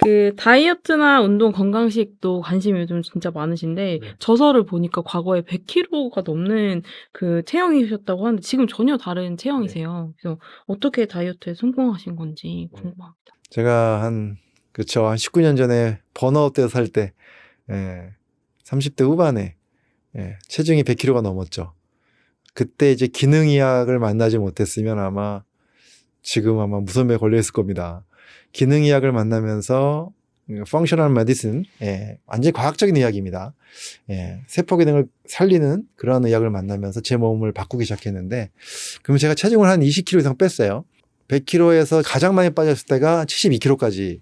그 다이어트나 운동 건강식도 관심이 요즘 진짜 많으신데 네. 저서를 보니까 과거에 100kg가 넘는 그 체형이셨다고 하는데 지금 전혀 다른 네. 체형이세요. 그래서 어떻게 다이어트에 성공하신 건지 네. 궁금합니다. 제가 한 19년 전에 번아웃 돼서 살 때, 예, 30대 후반에, 체중이 100kg가 넘었죠. 그때 이제 기능의학을 만나지 못했으면 지금 무선병에 걸려 있을 겁니다. 기능의학을 만나면서 펑셔널 메디슨, 완전히 과학적인 의학입니다. 세포 기능을 살리는 그런 의학을 만나면서 제 몸을 바꾸기 시작했는데, 그러면 제가 체중을 한 20kg 이상 뺐어요. 100kg에서 가장 많이 빠졌을 때가 72kg까지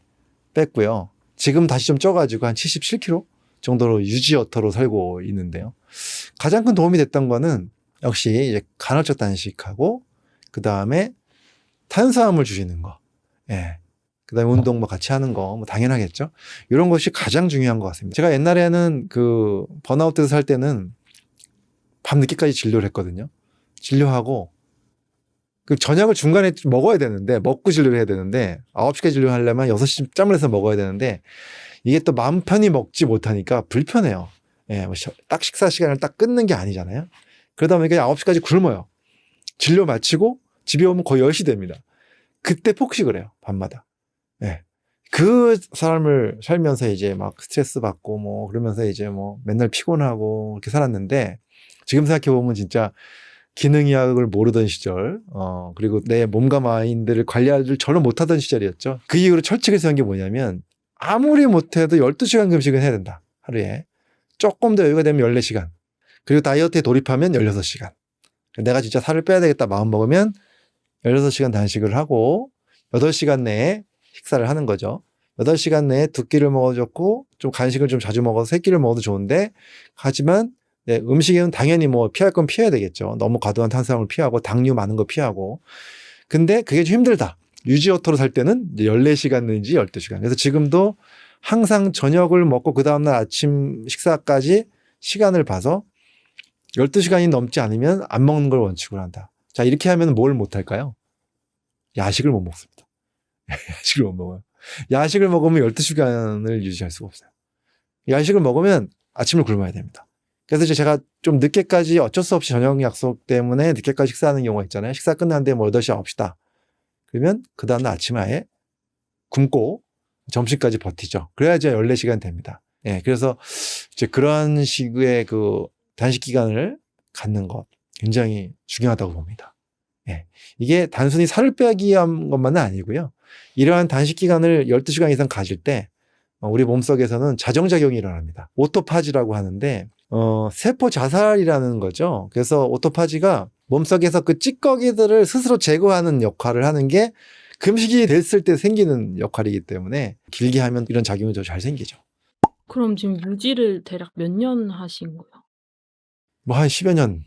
뺐고요. 지금 다시 좀 쪄가지고 한 77kg 정도로 유지어터로 살고 있는데요. 가장 큰 도움이 됐던 거는 역시 이제 간헐적 단식하고 그 다음에 탄수화물 줄이는 거, 그 다음에 운동 같이 하는 거 당연하겠죠. 이런 것이 가장 중요한 것 같습니다. 제가 옛날에는 그 번아웃 돼서 살 때는 밤 늦게까지 진료를 했거든요. 진료하고 그 저녁을 중간에 먹어야 되는데, 먹고 진료를 해야 되는데, 9시까지 진료하려면 6시 짬을 해서 먹어야 되는데, 이게 또 마음 편히 먹지 못하니까 불편해요. 딱 식사 시간을 딱 끊는 게 아니잖아요. 그러다 보니까 9시까지 굶어요. 진료 마치고 집에 오면 거의 10시 됩니다. 그때 폭식을 해요, 밤마다. 그 삶을 살면서 이제 막 스트레스 받고 그러면서 이제 맨날 피곤하고 이렇게 살았는데, 지금 생각해보면 진짜 기능의학을 모르던 시절, 그리고 내 몸과 마인드를 관리를 전혀 못하던 시절이었죠. 그 이후로 철칙을 세운 게 뭐냐면, 아무리 못해도 12시간 금식은 해야 된다, 하루에. 조금 더 여유가 되면 14시간. 그리고 다이어트에 돌입하면 16시간. 내가 진짜 살을 빼야 되겠다 마음 먹으면 16시간 단식을 하고 8시간 내에 식사를 하는 거죠. 8시간 내에 두 끼를 먹어줬고, 좀 간식을 좀 자주 먹어서 세 끼를 먹어도 좋은데, 하지만 음식에는 당연히 피할 건 피해야 되겠죠. 너무 과도한 탄수화물 피하고 당류 많은 거 피하고. 근데 그게 좀 힘들다. 유지어터로 살 때는 이제 14시간 내지 12시간. 그래서 지금도 항상 저녁을 먹고 그 다음날 아침 식사까지 시간을 봐서 12시간이 넘지 않으면 안 먹는 걸 원칙으로 한다. 자, 이렇게 하면 뭘 못할까요? 야식을 못 먹습니다. 야식을 못 먹어요. 야식을 먹으면 12시간을 유지할 수가 없어요. 야식을 먹으면 아침을 굶어야 됩니다. 그래서 이제 제가 좀 늦게까지 어쩔 수 없이 저녁 약속 때문에 늦게까지 식사하는 경우가 있잖아요. 식사 끝났는데 8시, 9시다. 그러면 그 다음날 아침 아예 굶고 점심까지 버티죠. 그래야 이제 14시간 됩니다. 그래서 이제 그런 식의 그 단식 기간을 갖는 것 굉장히 중요하다고 봅니다. 이게 단순히 살을 빼기 위한 것만은 아니고요. 이러한 단식 기간을 12시간 이상 가질 때 우리 몸속에서는 자정작용이 일어납니다. 오토파지라고 하는데 세포 자살이라는 거죠. 그래서 오토파지가 몸속에서 그 찌꺼기들을 스스로 제거하는 역할을 하는 게 금식이 됐을 때 생기는 역할이기 때문에 길게 하면 이런 작용이 더 잘 생기죠. 그럼 지금 유지를 대략 몇 년 하신 거예요? 한 10여 년,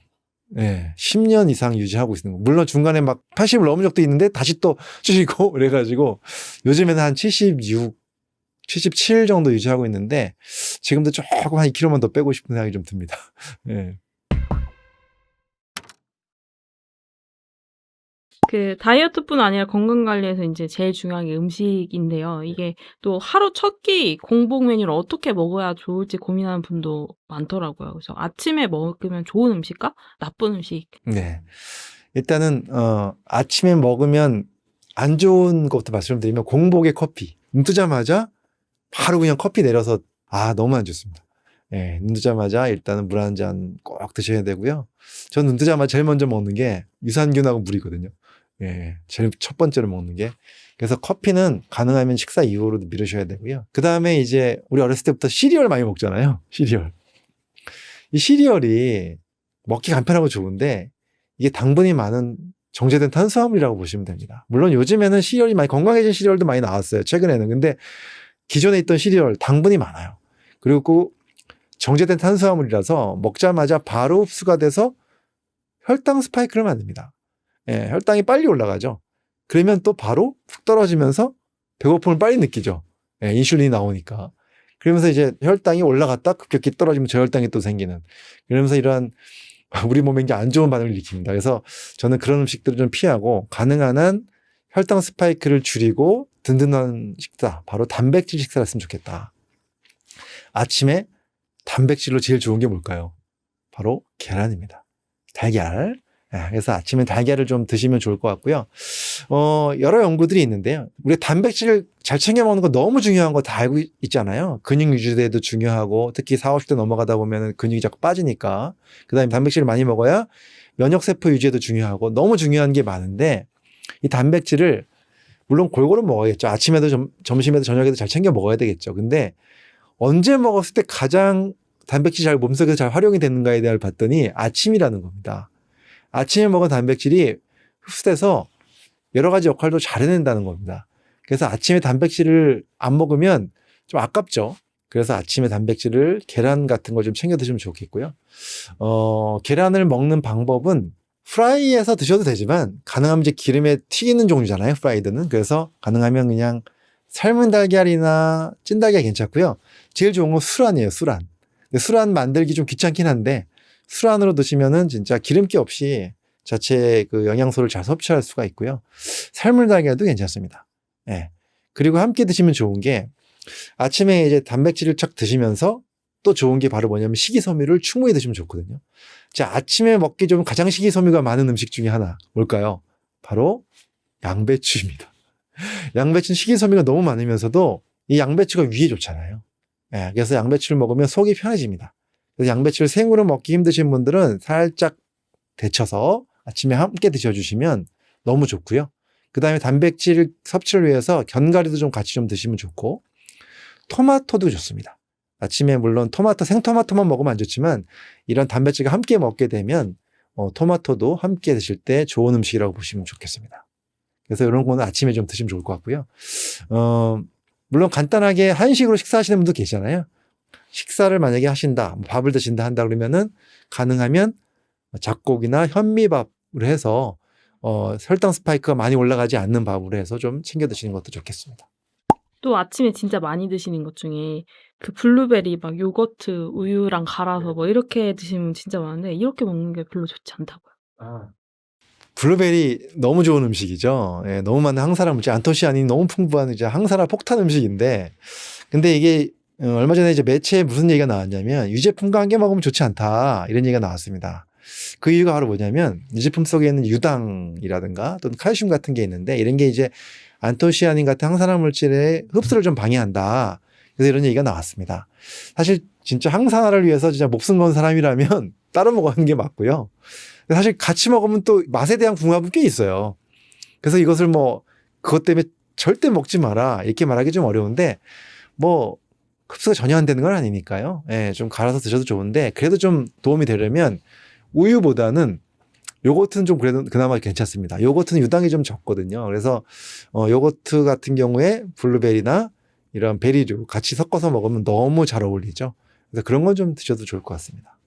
10년 이상 유지하고 있는 거. 물론 중간에 막 80을 넘은 적도 있는데 다시 또 줄이고 그래가지고 요즘에는 한 76, 77 정도 유지하고 있는데 지금도 조금 한 2kg만 더 빼고 싶은 생각이 좀 듭니다. 예. 그 다이어트뿐 아니라 건강 관리에서 인제 제일 중요한 게 음식인데요. 이게 또 하루 첫 끼 공복 메뉴를 어떻게 먹어야 좋을지 고민하는 분도 많더라고요. 그래서 아침에 먹으면 좋은 음식과 나쁜 음식. 네. 일단은 아침에 먹으면 안 좋은 것부터 말씀드리면 공복의 커피. 눈 뜨자마자 바로 그냥 커피 내려서 너무 안 좋습니다. 눈 뜨자마자 일단은 물 한 잔 꼭 드셔야 되고요. 저는 눈 뜨자마자 제일 먼저 먹는 게 유산균하고 물이거든요. 제일 첫 번째로 먹는 게. 그래서 커피는 가능하면 식사 이후로 미루셔야 되고요. 그 다음에 이제 우리 어렸을 때부터 시리얼 많이 먹잖아요. 시리얼. 이 시리얼이 먹기 간편하고 좋은데 이게 당분이 많은 정제된 탄수화물이라고 보시면 됩니다. 물론 요즘에는 시리얼이 많이 건강해진 시리얼도 많이 나왔어요. 최근에는. 근데 기존에 있던 시리얼 당분이 많아요. 그리고 정제된 탄수화물이라서 먹자마자 바로 흡수가 돼서 혈당 스파이크를 만듭니다. 혈당이 빨리 올라가죠. 그러면 또 바로 푹 떨어지면서 배고픔을 빨리 느끼죠. 인슐린이 나오니까. 그러면서 이제 혈당이 올라갔다 급격히 떨어지면 저혈당이 또 생기는. 그러면서 이러한 우리 몸에 이제 안 좋은 반응을 일으킵니다. 그래서 저는 그런 음식들을 좀 피하고 가능한 한 혈당 스파이크를 줄이고 든든한 식사, 바로 단백질 식사를 했으면 좋겠다. 아침에 단백질로 제일 좋은 게 뭘까요? 바로 계란입니다. 달걀. 그래서 아침에 달걀을 좀 드시면 좋을 것 같고요. 여러 연구들이 있는데요. 우리 단백질 잘 챙겨 먹는 거 너무 중요한 거 다 알고 있잖아요. 근육 유지에도 중요하고, 특히 40, 50대 넘어가다 보면 근육이 자꾸 빠지니까. 그 다음에 단백질을 많이 먹어야 면역세포 유지에도 중요하고, 너무 중요한 게 많은데, 이 단백질을 물론 골고루 먹어야겠죠. 아침에도 점심에도 저녁에도 잘 챙겨 먹어야 되겠죠. 근데 언제 먹었을 때 가장 단백질이 잘 몸속에서 잘 활용이 되는가에 대해 봤더니 아침이라는 겁니다. 아침에 먹은 단백질이 흡수돼서 여러 가지 역할도 잘 해낸다는 겁니다. 그래서 아침에 단백질을 안 먹으면 좀 아깝죠. 그래서 아침에 단백질을 계란 같은 거 좀 챙겨 드시면 좋겠고요. 계란을 먹는 방법은 프라이해서 드셔도 되지만 가능하면 이제 기름에 튀기는 종류잖아요. 프라이드는. 그래서 가능하면 그냥 삶은 달걀이나 찐 달걀 괜찮고요. 제일 좋은 건 수란이에요. 수란. 근데 수란 만들기 좀 귀찮긴 한데 수란으로 드시면은 진짜 기름기 없이 자체 그 영양소를 잘 섭취할 수가 있고요. 삶은 달걀도 괜찮습니다. 예. 그리고 함께 드시면 좋은 게 아침에 이제 단백질을 착 드시면서 또 좋은 게 바로 뭐냐면 식이섬유를 충분히 드시면 좋거든요. 자, 아침에 먹기 좀 가장 식이섬유가 많은 음식 중에 하나 뭘까요? 바로 양배추입니다. 양배추는 식이섬유가 너무 많으면서도 이 양배추가 위에 좋잖아요. 예, 그래서 양배추를 먹으면 속이 편해집니다. 그래서 양배추를 생으로 먹기 힘드신 분들은 살짝 데쳐서 아침에 함께 드셔주시면 너무 좋고요. 그 다음에 단백질 섭취를 위해서 견과류도 좀 같이 좀 드시면 좋고, 토마토도 좋습니다. 아침에 물론 생토마토만 먹으면 안 좋지만 이런 단백질과 함께 먹게 되면 토마토도 함께 드실 때 좋은 음식이라고 보시면 좋겠습니다. 그래서 이런 거는 아침에 좀 드시면 좋을 것 같고요. 물론 간단하게 한식으로 식사하시는 분도 계시잖아요. 식사를 만약에 하신다, 밥을 드신다 한다 그러면은 가능하면 잡곡이나 현미밥으로 해서 혈당 스파이크가 많이 올라가지 않는 밥으로 해서 좀 챙겨 드시는 것도 좋겠습니다. 또 아침에 진짜 많이 드시는 것 중에 그 블루베리 막 요거트 우유랑 갈아서 뭐 이렇게 드시면 진짜 많은데 이렇게 먹는 게 별로 좋지 않다고요. 블루베리 너무 좋은 음식이죠. 예, 너무 많은 항산화 물질, 안토시아닌이 너무 풍부한 이제 항산화 폭탄 음식인데, 근데 이게 얼마 전에 이제 매체에 무슨 얘기가 나왔냐면 유제품과 함께 먹으면 좋지 않다 이런 얘기가 나왔습니다. 그 이유가 바로 뭐냐면 유제품 속에 있는 유당이라든가 또는 칼슘 같은 게 있는데 이런 게 이제 안토시아닌 같은 항산화 물질의 흡수를 좀 방해한다. 그래서 이런 얘기가 나왔습니다. 사실 진짜 항산화를 위해서 진짜 목숨 건 사람이라면 따로 먹는 게 맞고요. 사실 같이 먹으면 또 맛에 대한 궁합은 꽤 있어요. 그래서 이것을 뭐 그것 때문에 절대 먹지 마라 이렇게 말하기 좀 어려운데 뭐 흡수가 전혀 안 되는 건 아니니까요. 예, 좀 갈아서 드셔도 좋은데 그래도 좀 도움이 되려면 우유보다는 요거트는 좀 그래도 그나마 괜찮습니다. 요거트는 유당이 좀 적거든요. 그래서 요거트 같은 경우에 블루베리나 이런 베리류 같이 섞어서 먹으면 너무 잘 어울리죠. 그래서 그런 건 좀 드셔도 좋을 것 같습니다.